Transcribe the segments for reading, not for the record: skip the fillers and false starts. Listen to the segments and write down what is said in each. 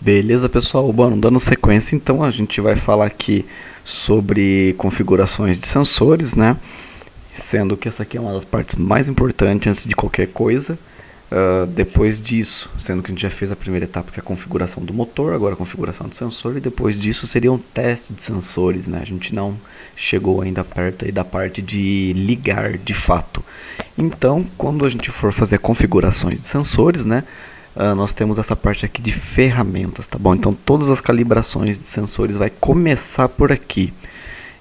Beleza, pessoal? Bom, dando sequência, então a gente vai falar aqui sobre configurações de sensores, né? Sendo que essa aqui é uma das partes mais importantes antes de qualquer coisa. Depois disso, sendo que a gente já fez a primeira etapa, que é a configuração do motor, agora a configuração do sensor, e depois disso seria um teste de sensores, né? A gente não chegou ainda perto aí da parte de ligar de fato. Então, quando a gente for fazer configurações de sensores, né? Nós temos essa parte aqui de ferramentas, tá bom? Então, todas as calibrações de sensores vai começar por aqui.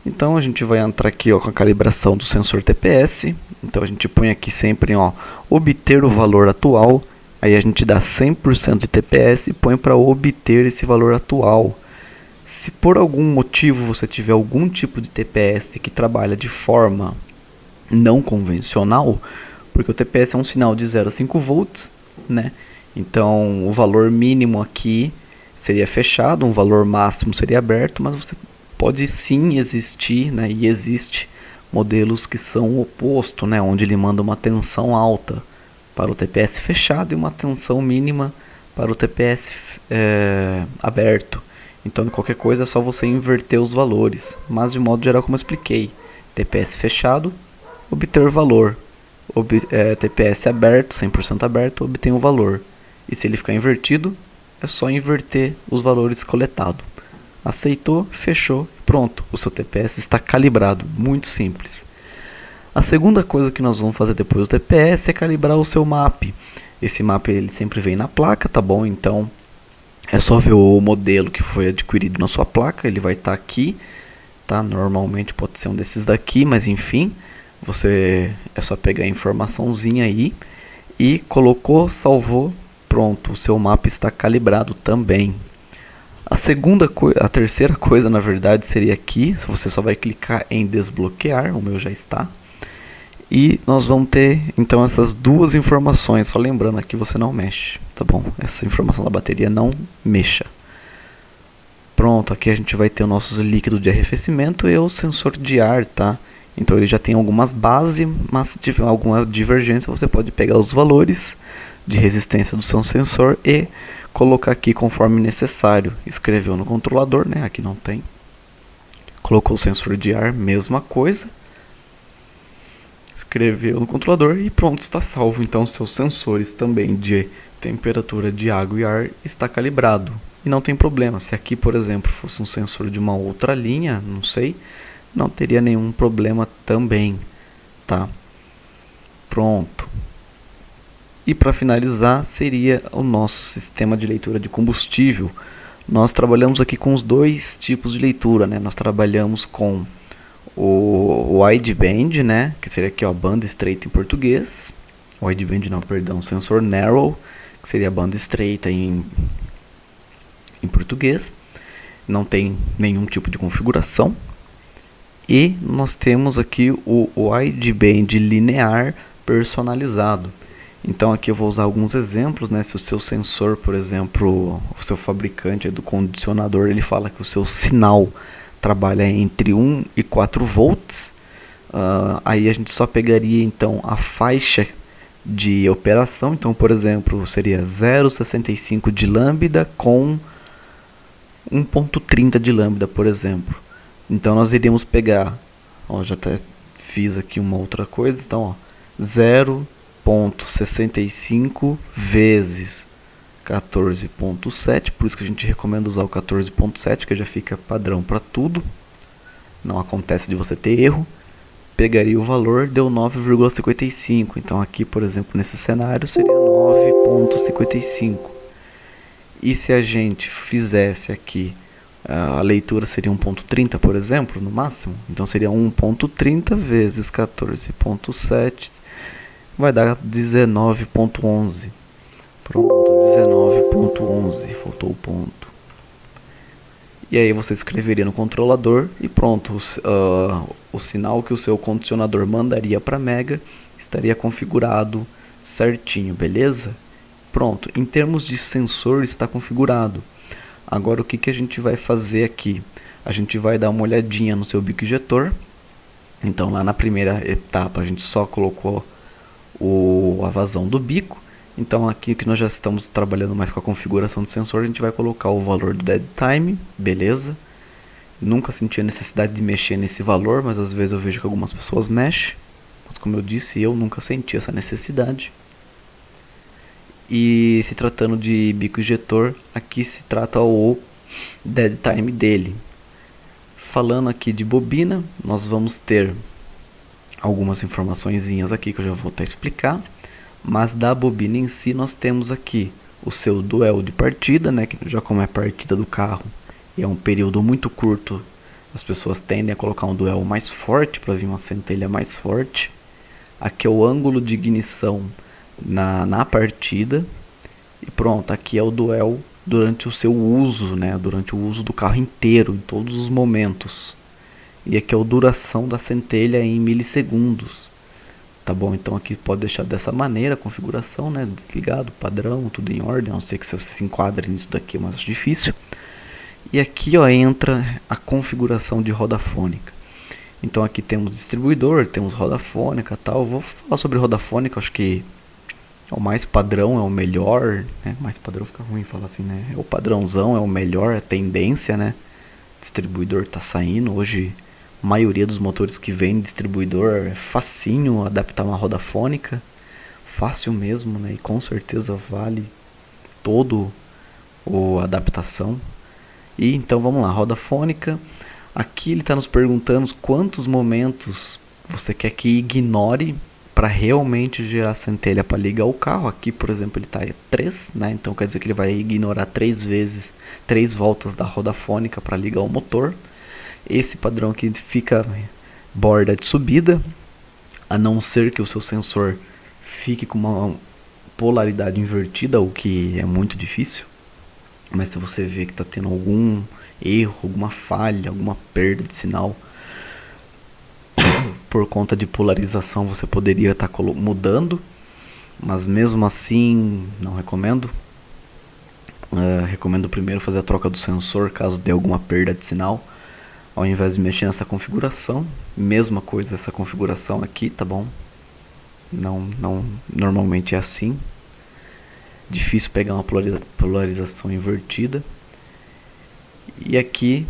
Então, a gente vai entrar aqui, ó, com a calibração do sensor TPS. Então, a gente põe aqui sempre, ó, obter o valor atual. Aí a gente dá 100% de TPS e põe para obter esse valor atual. Se por algum motivo você tiver algum tipo de TPS que trabalha de forma não convencional, porque o TPS é um sinal de 0 a 5 volts, né? Então, o valor mínimo aqui seria fechado, um valor máximo seria aberto, mas você pode sim existir, né, e existe modelos que são o oposto, né, onde ele manda uma tensão alta para o TPS fechado e uma tensão mínima para o TPS aberto. Então, qualquer coisa é só você inverter os valores, mas de modo geral, como eu expliquei, TPS fechado, obter valor, TPS aberto, 100% aberto, obtém o valor. E se ele ficar invertido, é só inverter os valores coletados. Aceitou, fechou, pronto. O seu TPS está calibrado. Muito simples. A segunda coisa que nós vamos fazer depois do TPS é calibrar o seu map. Esse map ele sempre vem na placa, tá bom? Então é só ver o modelo que foi adquirido na sua placa. Ele vai estar aqui, tá? Normalmente pode ser um desses daqui, mas enfim. É só pegar a informaçãozinha aí e colocou, salvou. Pronto, o seu mapa está calibrado também. A terceira coisa, na verdade, seria aqui. Você só vai clicar em desbloquear, o meu já está. E nós vamos ter, então, essas duas informações. Só lembrando aqui, você não mexe, tá bom? Essa informação da bateria não mexa. Pronto, aqui a gente vai ter o nosso líquido de arrefecimento e o sensor de ar, tá? Então ele já tem algumas bases, mas se tiver alguma divergência, você pode pegar os valores de resistência do seu sensor e colocar aqui conforme necessário. Escreveu no controlador, né? Aqui não tem. Colocou o sensor de ar, mesma coisa. Escreveu no controlador e pronto, está salvo. Então seus sensores também de temperatura de água e ar está calibrado. E não tem problema. Se aqui, por exemplo, fosse um sensor de uma outra linha, não sei, não teria nenhum problema também, tá? Pronto. E para finalizar, seria o nosso sistema de leitura de combustível. Nós trabalhamos aqui com os dois tipos de leitura, né? Nós trabalhamos com o wideband, né? Que seria aqui, ó, banda estreita em português. Wideband não, perdão, sensor narrow, que seria a banda estreita em português. Não tem nenhum tipo de configuração. E nós temos aqui o wideband linear personalizado. Então aqui eu vou usar alguns exemplos, né? Se o seu sensor, por exemplo, o seu fabricante do condicionador, ele fala que o seu sinal trabalha entre 1 e 4 volts, aí a gente só pegaria então a faixa de operação. Então, por exemplo, seria 0,65 de lambda com 1,30 de lambda, por exemplo. Então nós iríamos pegar, ó, já até fiz aqui uma outra coisa, então, ó, 0,65 vezes 14,7, por isso que a gente recomenda usar o 14,7, que já fica padrão para tudo, não acontece de você ter erro. Pegaria o valor, deu 9,55, então aqui, por exemplo, nesse cenário seria 9,55. E se a gente fizesse aqui, a leitura seria 1,30, por exemplo, no máximo, então seria 1,30 vezes 14,7, vai dar 19,11. Pronto, 19,11, faltou o ponto. E aí você escreveria no controlador e pronto, o sinal que o seu condicionador mandaria para Mega estaria configurado certinho, beleza? Pronto, em termos de sensor está configurado. Agora o que a gente vai fazer aqui? A gente vai dar uma olhadinha no seu bico injetor. Então lá na primeira etapa a gente só colocou a vazão do bico. Então aqui que nós já estamos trabalhando mais com a configuração do sensor, a gente vai colocar o valor do dead time, beleza. Nunca senti a necessidade de mexer nesse valor, mas às vezes eu vejo que algumas pessoas mexem. Mas como eu disse, eu nunca senti essa necessidade. E se tratando de bico injetor, aqui se trata o dead time dele. Falando aqui de bobina, nós vamos ter algumas informaçõezinhas aqui que eu já vou até explicar. Mas da bobina em si nós temos aqui o seu duel de partida, né, que já como é partida do carro e é um período muito curto, as pessoas tendem a colocar um duel mais forte para vir uma centelha mais forte. Aqui é o ângulo de ignição na partida. E pronto, aqui é o duel durante o seu uso, né, durante o uso do carro inteiro, em todos os momentos. E aqui é a duração da centelha em milissegundos. Tá bom, então aqui pode deixar dessa maneira a configuração, né, desligado, padrão, tudo em ordem, a não ser que você se enquadre nisso daqui, é mais difícil. E aqui ó, entra a configuração de roda fônica. Então aqui temos distribuidor, temos roda fônica e tal. Vou falar sobre roda fônica, acho que é o mais padrão, é o melhor, né? Mais padrão fica ruim falar assim, né? É o padrãozão, é o melhor, é a tendência, né? Distribuidor tá saindo hoje. A maioria dos motores que vem distribuidor é facinho adaptar uma roda fônica, fácil mesmo, né? E com certeza vale todo a adaptação. E então vamos lá, roda fônica. Aqui ele está nos perguntando quantos momentos você quer que ignore para realmente gerar centelha para ligar o carro. Aqui, por exemplo, ele está 3, né? Então quer dizer que ele vai ignorar 3 vezes, 3 voltas da roda fônica para ligar o motor. Esse padrão aqui fica borda de subida, a não ser que o seu sensor fique com uma polaridade invertida, o que é muito difícil. Mas se você vê que está tendo algum erro, alguma falha, alguma perda de sinal por conta de polarização, você poderia estar mudando, mas mesmo assim não recomendo. Recomendo primeiro fazer a troca do sensor caso dê alguma perda de sinal, ao invés de mexer nessa configuração. Mesma coisa essa configuração aqui, tá bom? Não, normalmente é assim. Difícil pegar uma polarização invertida. E aqui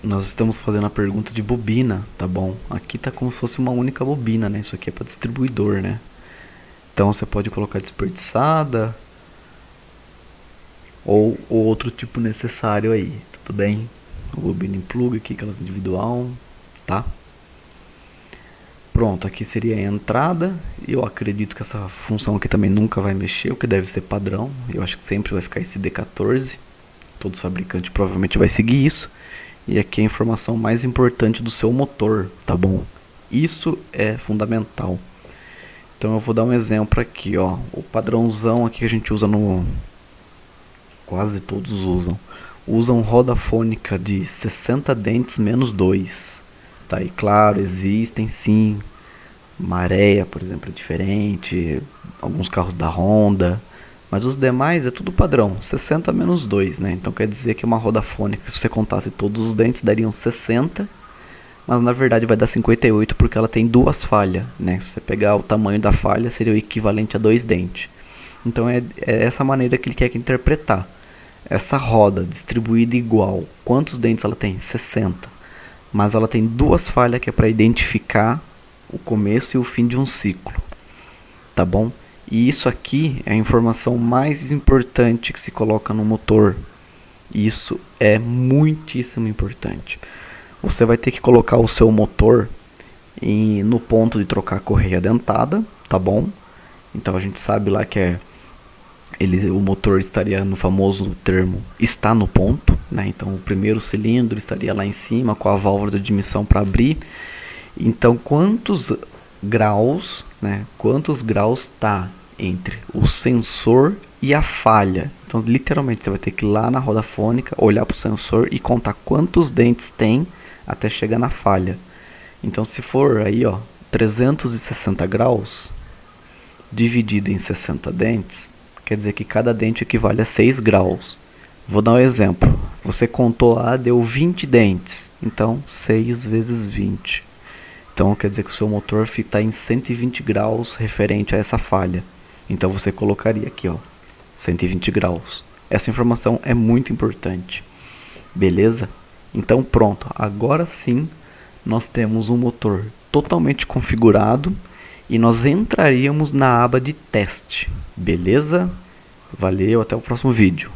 nós estamos fazendo a pergunta de bobina, tá bom? Aqui tá como se fosse uma única bobina, né? Isso aqui é para distribuidor, né? Então você pode colocar desperdiçada ou outro tipo necessário aí, tudo bem? O bobina em plug aqui, aquelas individual, tá? Pronto, aqui seria a entrada. Eu acredito que essa função aqui também nunca vai mexer, o que deve ser padrão. Eu acho que sempre vai ficar esse D14. Todos os fabricantes provavelmente vai seguir isso. E aqui é a informação mais importante do seu motor, tá bom? Isso é fundamental. Então eu vou dar um exemplo aqui, ó. O padrãozão aqui que a gente usa no... Quase todos usam roda fônica de 60 dentes menos 2. Tá, e claro, existem sim, Maré, por exemplo, é diferente, alguns carros da Honda, mas os demais é tudo padrão, 60 menos 2, né? Então quer dizer que uma roda fônica, se você contasse todos os dentes, dariam 60, mas na verdade vai dar 58 porque ela tem 2 falhas, né? Se você pegar o tamanho da falha, seria o equivalente a 2 dentes. Então é essa maneira que ele quer interpretar. Essa roda distribuída igual, quantos dentes ela tem? 60. Mas ela tem 2 falhas que é para identificar o começo e o fim de um ciclo, tá bom? E isso aqui é a informação mais importante que se coloca no motor. Isso é muitíssimo importante. Você vai ter que colocar o seu motor no ponto de trocar a correia dentada, tá bom? Então a gente sabe lá que o motor estaria no famoso termo está no ponto, né? Então o primeiro cilindro estaria lá em cima com a válvula de admissão para abrir. Então quantos graus, né? Quantos graus está entre o sensor e a falha? Então literalmente você vai ter que ir lá na roda fônica, olhar para o sensor e contar quantos dentes tem até chegar na falha. Então se for aí, ó, 360 graus dividido em 60 dentes, quer dizer que cada dente equivale a 6 graus. Vou dar um exemplo. Você contou lá, deu 20 dentes. Então, 6 vezes 20. Então quer dizer que o seu motor está em 120 graus referente a essa falha. Então você colocaria aqui, ó, 120 graus. Essa informação é muito importante. Beleza? Então pronto, agora sim nós temos um motor totalmente configurado e nós entraríamos na aba de teste. Beleza? Valeu, até o próximo vídeo.